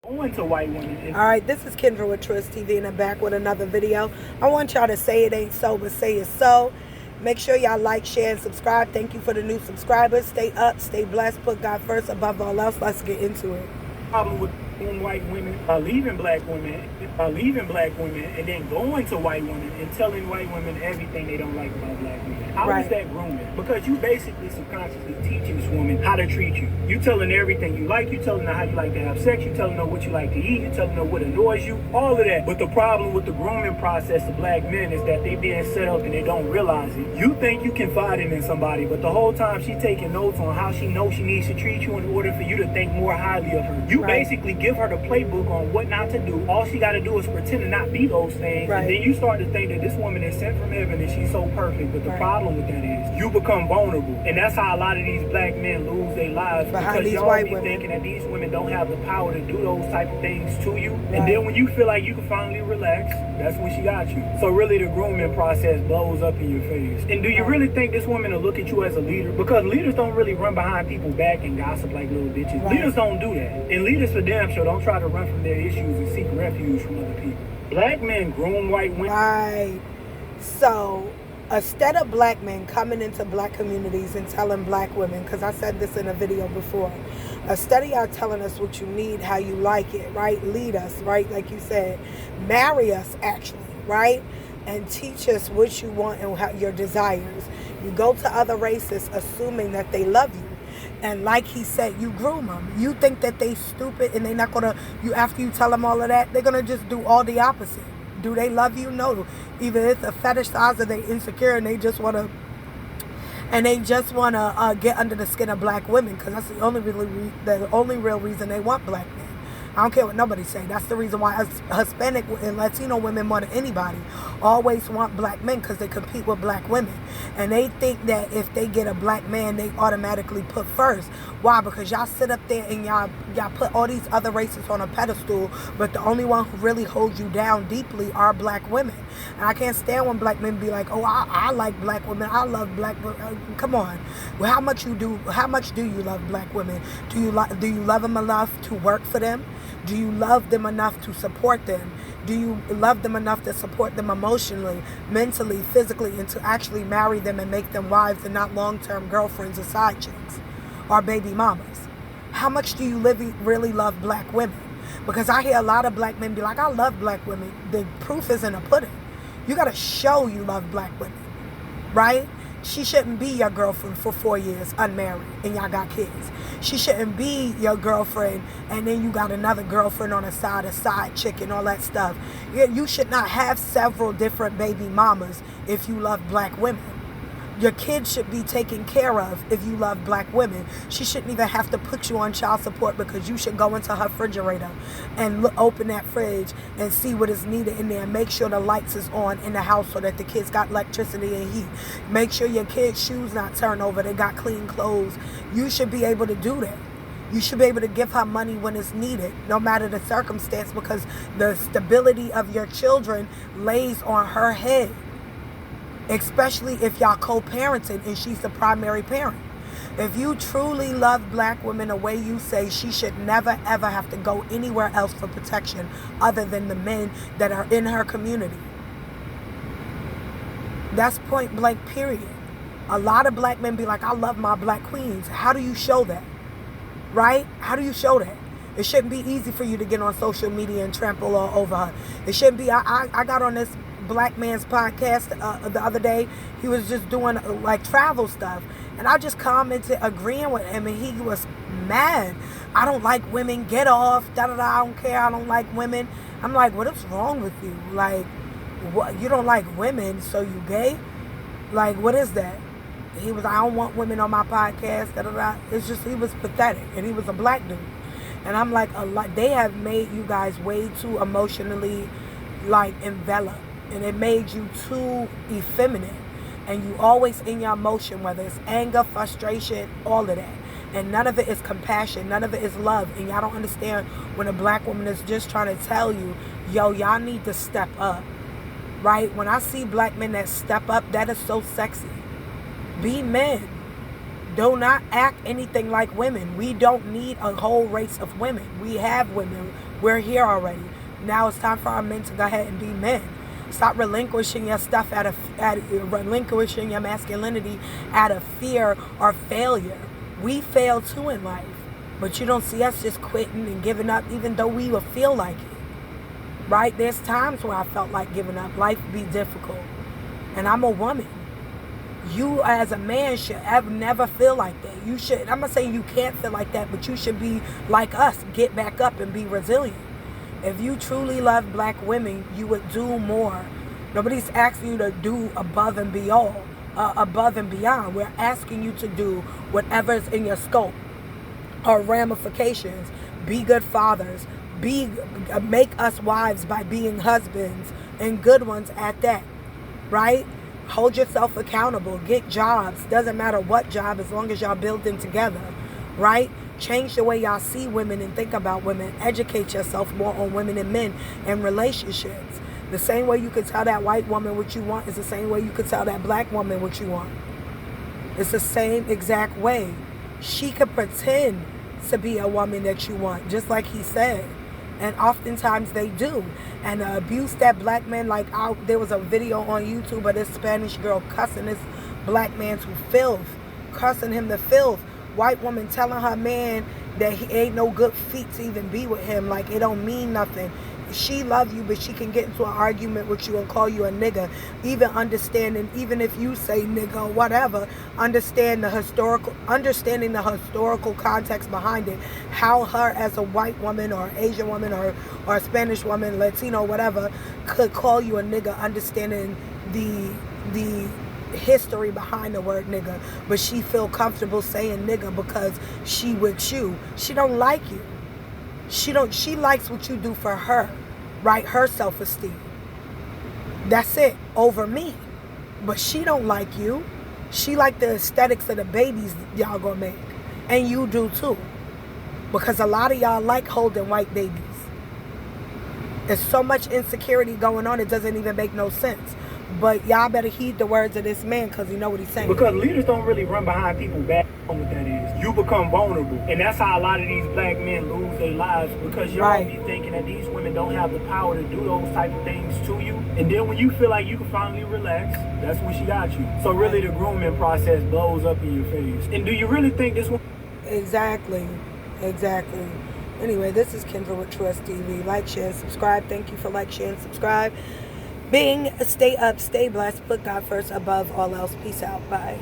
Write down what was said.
Going to white women. All right, this is Kendra with Trust TV, and I'm back with another video. I want y'all to say it ain't so, but say it's so. Make sure y'all like, share, and subscribe. Thank you for the new subscribers. Stay up, stay blessed, put God first above all else. Let's get into it. Problem with white women leaving black women, and then going to white women and telling white women everything they don't like about black women. How is that grooming? Because you basically subconsciously teaching this woman how to treat you. You telling her everything you like. You telling her how you like to have sex. You telling her what you like to eat. You telling her what annoys you. All of that. But the problem with the grooming process of black men is that they being set up and they don't realize it. You think you confiding in somebody, but the whole time she taking notes on how she knows she needs to treat you in order for you to think more highly of her. You basically give her the playbook on what not to do. All she got to do is pretend to not be those things. And then you start to think that this woman is sent from heaven and she's so perfect. But the problem with that is you become vulnerable. And that's how a lot of these black men lose their lives. Behind because these y'all white be women. thinking that these women don't have the power to do those type of things to you. And then when you feel like you can finally relax, that's when she got you. So really the grooming process blows up in your face. And do you really think this woman will look at you as a leader? Because leaders don't really run behind people's back and gossip like little bitches. Leaders don't do that. And leaders for damn sure don't try to run from their issues and seek refuge from other people. Black men groom white women. Right. So, instead of black men coming into black communities and telling black women, because I said this in a video before, instead of y'all telling us what you need, how you like it, right? Lead us, right? Like you said, marry us, actually, right? And teach us what you want and how your desires. You go to other races assuming that they love you. And like he said, you groom them. You think that they stupid and they're not going to, after you tell them all of that, they're going to just do all the opposite. Do they love you? No. Either it's a fetish size or they insecure and they just want to get under the skin of black women, because that's the only real reason they want black men. I don't care what nobody say. That's the reason why Hispanic and Latino women more than anybody always want black men, because they compete with black women. And they think that if they get a black man, they automatically put first. Why? Because y'all sit up there and y'all put all these other races on a pedestal, but the only one who really holds you down deeply are black women. And I can't stand when black men be like, oh, I like black women. I love black women. Come on. Well, how much do you love black women? Do you love them enough to work for them? Do you love them enough to support them? Do you love them enough to support them emotionally, mentally, physically, and to actually marry them and make them wives and not long-term girlfriends or side chicks or baby mamas? How much do you really love black women? Because I hear a lot of black men be like, I love black women. The proof is in the pudding. You got to show you love black women, right? She shouldn't be your girlfriend for 4 years unmarried and y'all got kids. She shouldn't be your girlfriend and then you got another girlfriend on the side, a side chick and all that stuff. You should not have several different baby mamas if you love black women. Your kids should be taken care of if you love black women. She shouldn't even have to put you on child support, because you should go into her refrigerator and open that fridge and see what is needed in there. Make sure the lights is on in the house so that the kids got electricity and heat. Make sure your kids' shoes not turn over. They got clean clothes. You should be able to do that. You should be able to give her money when it's needed, no matter the circumstance, because the stability of your children lays on her head. Especially if y'all co-parenting and she's the primary parent. If you truly love black women the way you say, she should never ever have to go anywhere else for protection other than the men that are in her community. That's point blank, period. A lot of black men be like, I love my black queens. How do you show that? Right? How do you show that? It shouldn't be easy for you to get on social media and trample all over her. It shouldn't be. I got on this black man's podcast the other day. He was just doing like travel stuff, and I just commented agreeing with him, and he was mad. I don't like women. Get off. Da da da. I don't care. I don't like women. I'm like, what is wrong with you? Like, what? You don't like women, so you gay? Like, what is that? He was, I don't want women on my podcast. Da da da. It's just, he was pathetic, and he was a black dude. And I'm like, they have made you guys way too emotionally like enveloped. And it made you too effeminate. And you always in your emotion, whether it's anger, frustration, all of that. And none of it is compassion. None of it is love. And y'all don't understand when a black woman is just trying to tell you, yo, y'all need to step up. Right? When I see black men that step up, that is so sexy. Be men. Do not act anything like women. We don't need a whole race of women. We have women. We're here already. Now it's time for our men to go ahead and be men. Stop relinquishing your stuff relinquishing your masculinity out of fear or failure. We fail too in life. But you don't see us just quitting and giving up even though we will feel like it. Right? There's times where I felt like giving up. Life be difficult. And I'm a woman. You as a man should never feel like that. You should, I'm not saying you can't feel like that, but you should be like us. Get back up and be resilient. If you truly love black women, you would do more. Nobody's asking you to do above and beyond. We're asking you to do whatever's in your scope or ramifications. Be good fathers. Make us wives by being husbands, and good ones at that. Right? Hold yourself accountable. Get jobs. Doesn't matter what job, as long as y'all building together. Right? Change the way y'all see women and think about women. Educate yourself more on women and men and relationships. The same way you could tell that white woman what you want is the same way you could tell that black woman what you want. It's the same exact way. She could pretend to be a woman that you want, just like he said. And oftentimes they do. And the abuse that black men, there was a video on YouTube of this Spanish girl cussing this black man to filth. Cussing him to filth. White woman telling her man that he ain't no good feet to even be with him. Like, it don't mean nothing. She love you, but she can get into an argument with you and call you a nigga. Even understanding, even if you say nigga or whatever, understanding the historical context behind it. How her as a white woman or Asian woman or a Spanish woman, Latino, whatever, could call you a nigga, understanding the history behind the word nigga. But she feel comfortable saying nigga because she with you. She don't like you. She likes what you do for her, right? Her self-esteem. That's it, over me. But she don't like you. She like the aesthetics of the babies y'all gonna make. And you do too. Because a lot of y'all like holding white babies. There's so much insecurity going on, it doesn't even make no sense. But y'all better heed the words of this man, because you know what he's saying. Because leaders don't really run behind people back. What that is, you become vulnerable, and that's how a lot of these black men lose their lives, because y'all be thinking that these women don't have the power to do those type of things to you. And then when you feel like you can finally relax, that's when she got you. So really, the grooming process blows up in your face. And do you really think this one? Exactly. Anyway, this is Kendra with Trust TV. Like, share, and subscribe. Thank you for like, share, and subscribe. Stay up, stay blessed, put God first above all else. Peace out. Bye.